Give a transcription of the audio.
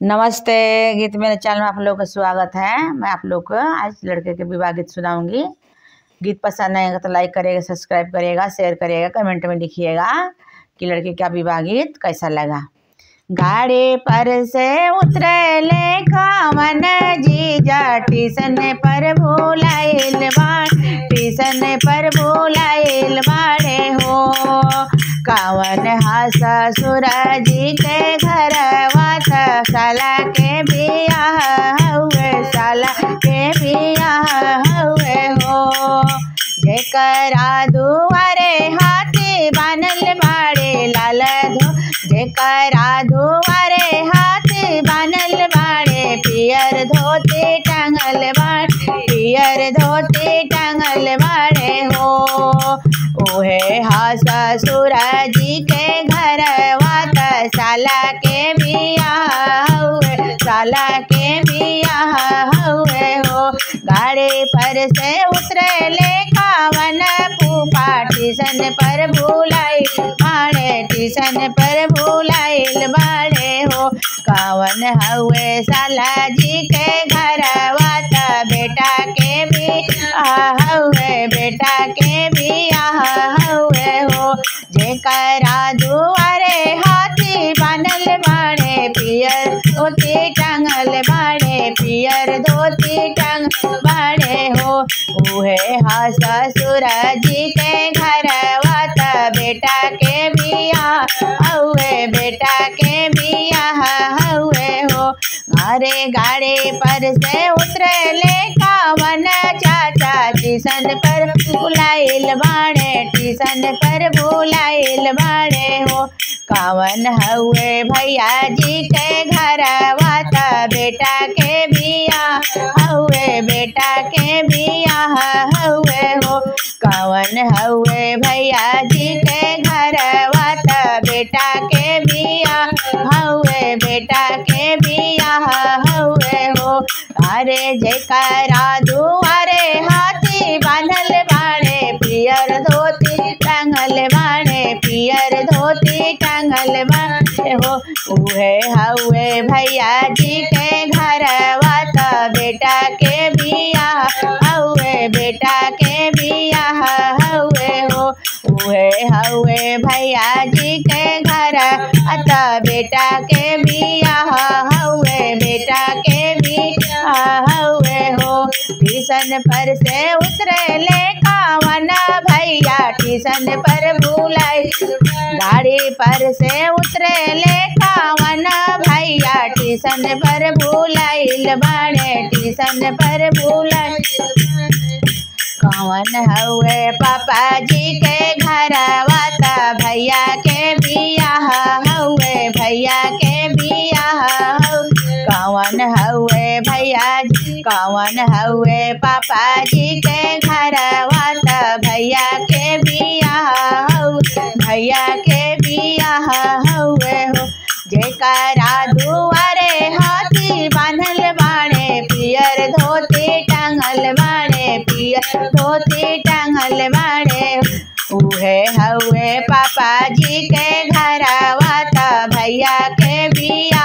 नमस्ते। गीत मेरे चैनल में आप लोग का स्वागत है। मैं आप लोग को आज लड़के के विवाह गीत सुनाऊंगी। गीत पसंद आएगा तो लाइक करिएगा, सब्सक्राइब करिएगा, शेयर करिएगा, कमेंट में लिखिएगा कि लड़के का विवाह गीत कैसा लगा। गाड़ी पर से उतरले कामन जीजा टीसन पर भूलाइल बाड़े हो। कावन हा ससुर जी के घर साला के बियाह हुए हो। जेकरा दुआरे हाथी बानल बाड़े लाल धो, जेकरा दुआरे हाथी बानल बाड़े पियर धोती टांगल बाड़े हो। ओहे हा ससुर जी के घर साला के बियाह हुए हो। गाड़ी पर से उतरले कावन फूफा टीसन पर भूलाइल बाड़े हो। कावन हुए साला जी के घर बेटा के बियाह हुए हो। जेकरा दुआरे हाथी बानल बाड़े पियर धोती टांगल बाड़े हो। उहे हा ससुर जी के घर बेटा के बियाह हुए हो। अरे गाड़ी पर से उतरले कावन चाचा टीसन पर भूलाइल बाड़े हो। कावन हुए भैया जी के घर बेटा के बियाह हुए हो। कावन हुए भैया जी के घर बेटा के बियाह हुए हो। अरे जेकरा दुआरे हाथी बांधल बाड़े पियर धोती टांगल बाड़े हो। उहे हुए भैया जी के घर बेटा के बियाह हुए हो। उहे हुए भैया जी के घर बेटा के बियाह हुए हो। टीसन पर से उतरले कावन भैया टीसन पर भूलाइल, गाड़ी पर से उतरले कावन भैया टीसन पर भूलाइल बाड़े कावन हुए पापा जी के घर भैया के बियाह हुए कावन हुए कावन हुए पापा जी के घर भैया के बियाह हुए हो। जेकरा दुआरे हाथी बांधल बाड़े पियर धोती टांगल बाड़े उहे हुए पापा जी के घर भैया के बियाह